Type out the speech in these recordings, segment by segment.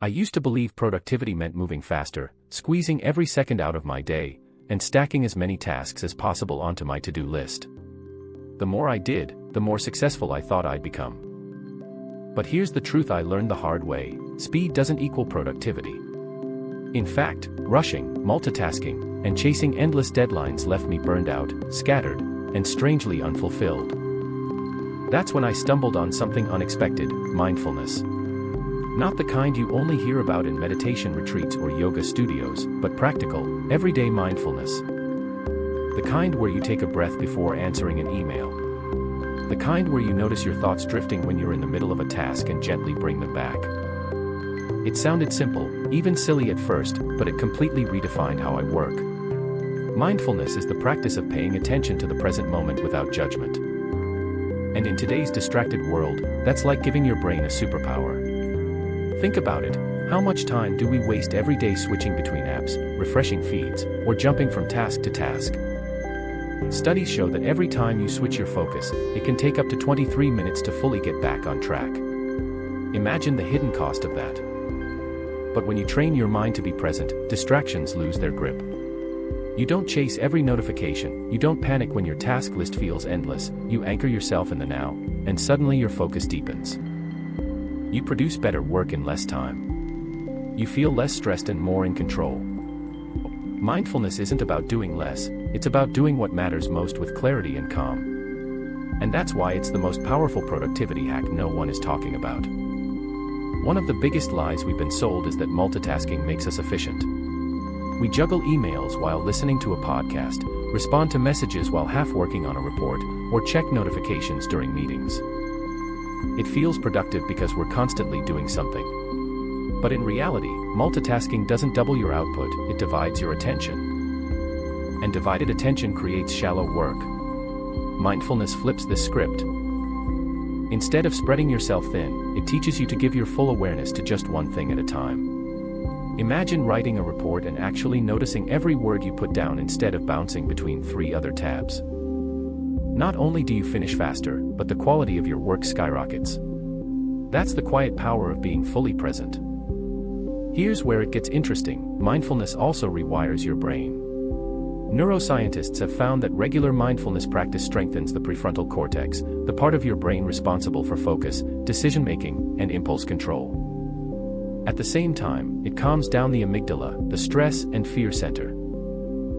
I used to believe productivity meant moving faster, squeezing every second out of my day, and stacking as many tasks as possible onto my to-do list. The more I did, the more successful I thought I'd become. But here's the truth I learned the hard way: speed doesn't equal productivity. In fact, rushing, multitasking, and chasing endless deadlines left me burned out, scattered, and strangely unfulfilled. That's when I stumbled on something unexpected: mindfulness. Not the kind you only hear about in meditation retreats or yoga studios, but practical, everyday mindfulness. The kind where you take a breath before answering an email. The kind where you notice your thoughts drifting when you're in the middle of a task and gently bring them back. It sounded simple, even silly at first, but it completely redefined how I work. Mindfulness is the practice of paying attention to the present moment without judgment. And in today's distracted world, that's like giving your brain a superpower. Think about it: how much time do we waste every day switching between apps, refreshing feeds, or jumping from task to task? Studies show that every time you switch your focus, it can take up to 23 minutes to fully get back on track. Imagine the hidden cost of that. But when you train your mind to be present, distractions lose their grip. You don't chase every notification, you don't panic when your task list feels endless, you anchor yourself in the now, and suddenly your focus deepens. You produce better work in less time. You feel less stressed and more in control. Mindfulness isn't about doing less, it's about doing what matters most with clarity and calm. And that's why it's the most powerful productivity hack no one is talking about. One of the biggest lies we've been sold is that multitasking makes us efficient. We juggle emails while listening to a podcast, respond to messages while half working on a report, or check notifications during meetings. It feels productive because we're constantly doing something. But in reality, multitasking doesn't double your output, it divides your attention. And divided attention creates shallow work. Mindfulness flips this script. Instead of spreading yourself thin, it teaches you to give your full awareness to just one thing at a time. Imagine writing a report and actually noticing every word you put down instead of bouncing between 3 other tabs. Not only do you finish faster, but the quality of your work skyrockets. That's the quiet power of being fully present. Here's where it gets interesting: mindfulness also rewires your brain. Neuroscientists have found that regular mindfulness practice strengthens the prefrontal cortex, the part of your brain responsible for focus, decision-making, and impulse control. At the same time, it calms down the amygdala, the stress and fear center.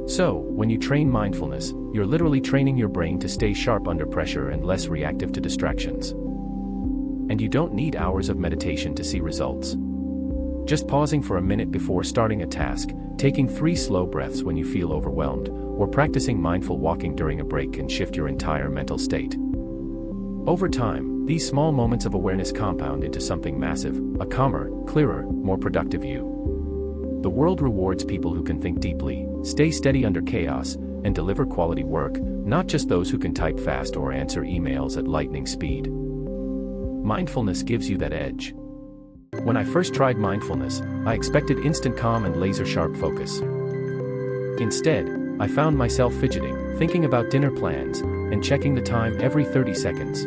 So, when you train mindfulness, you're literally training your brain to stay sharp under pressure and less reactive to distractions. And you don't need hours of meditation to see results. Just pausing for a minute before starting a task, taking 3 slow breaths when you feel overwhelmed, or practicing mindful walking during a break can shift your entire mental state. Over time, these small moments of awareness compound into something massive: a calmer, clearer, more productive you. The world rewards people who can think deeply, stay steady under chaos, and deliver quality work, not just those who can type fast or answer emails at lightning speed. Mindfulness gives you that edge. When I first tried mindfulness, I expected instant calm and laser-sharp focus. Instead, I found myself fidgeting, thinking about dinner plans, and checking the time every 30 seconds.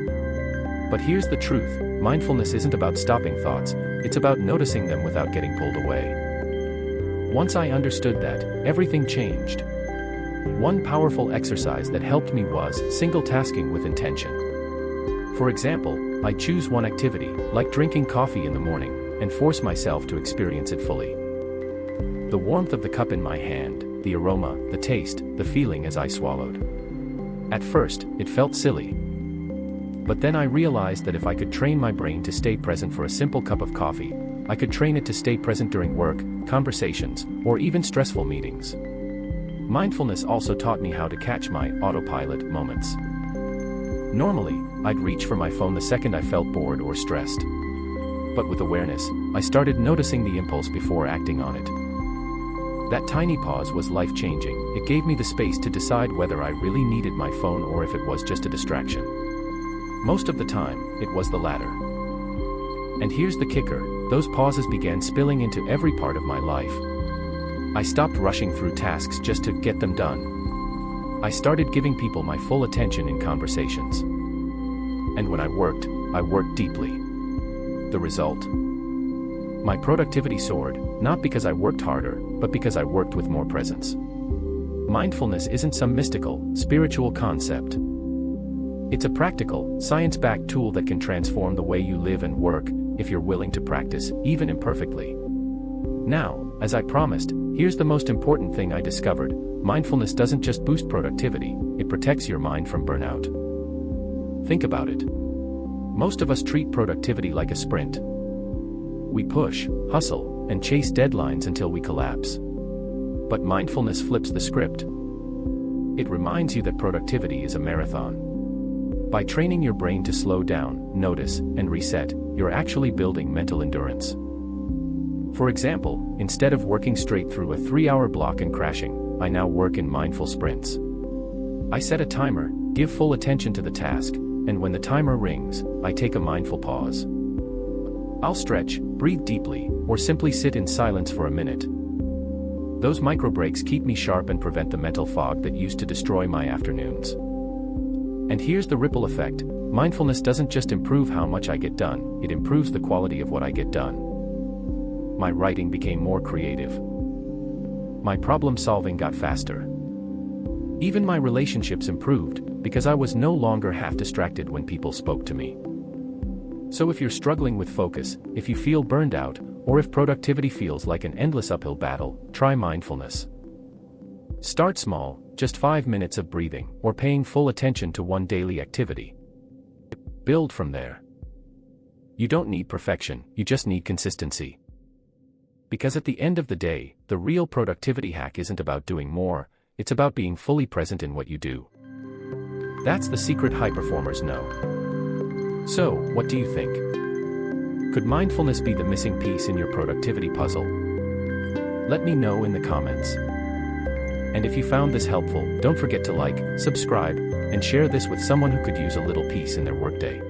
But here's the truth: mindfulness isn't about stopping thoughts, it's about noticing them without getting pulled away. Once I understood that, everything changed. One powerful exercise that helped me was single tasking with intention. For example, I choose one activity, like drinking coffee in the morning, and force myself to experience it fully. The warmth of the cup in my hand, the aroma, the taste, the feeling as I swallowed. At first, it felt silly. But then I realized that if I could train my brain to stay present for a simple cup of coffee, I could train it to stay present during work, conversations, or even stressful meetings. Mindfulness also taught me how to catch my autopilot moments. Normally, I'd reach for my phone the second I felt bored or stressed. But with awareness, I started noticing the impulse before acting on it. That tiny pause was life-changing. It gave me the space to decide whether I really needed my phone or if it was just a distraction. Most of the time, it was the latter. And here's the kicker: those pauses began spilling into every part of my life. I stopped rushing through tasks just to get them done. I started giving people my full attention in conversations. And when I worked deeply. The result? My productivity soared, not because I worked harder, but because I worked with more presence. Mindfulness isn't some mystical, spiritual concept. It's a practical, science-backed tool that can transform the way you live and work, if you're willing to practice, even imperfectly. Now, as I promised, here's the most important thing I discovered: mindfulness doesn't just boost productivity, it protects your mind from burnout. Think about it. Most of us treat productivity like a sprint. We push, hustle, and chase deadlines until we collapse. But mindfulness flips the script. It reminds you that productivity is a marathon. By training your brain to slow down, notice, and reset, you're actually building mental endurance. For example, instead of working straight through a 3-hour block and crashing, I now work in mindful sprints. I set a timer, give full attention to the task, and when the timer rings, I take a mindful pause. I'll stretch, breathe deeply, or simply sit in silence for a minute. Those micro breaks keep me sharp and prevent the mental fog that used to destroy my afternoons. And here's the ripple effect: mindfulness doesn't just improve how much I get done, it improves the quality of what I get done. My writing became more creative. My problem solving got faster. Even my relationships improved, because I was no longer half distracted when people spoke to me. So if you're struggling with focus, if you feel burned out, or if productivity feels like an endless uphill battle, try mindfulness. Start small, just 5 minutes of breathing, or paying full attention to one daily activity. Build from there. You don't need perfection, you just need consistency. Because at the end of the day, the real productivity hack isn't about doing more, it's about being fully present in what you do. That's the secret high performers know. So, what do you think? Could mindfulness be the missing piece in your productivity puzzle? Let me know in the comments. And if you found this helpful, don't forget to like, subscribe, and share this with someone who could use a little peace in their workday.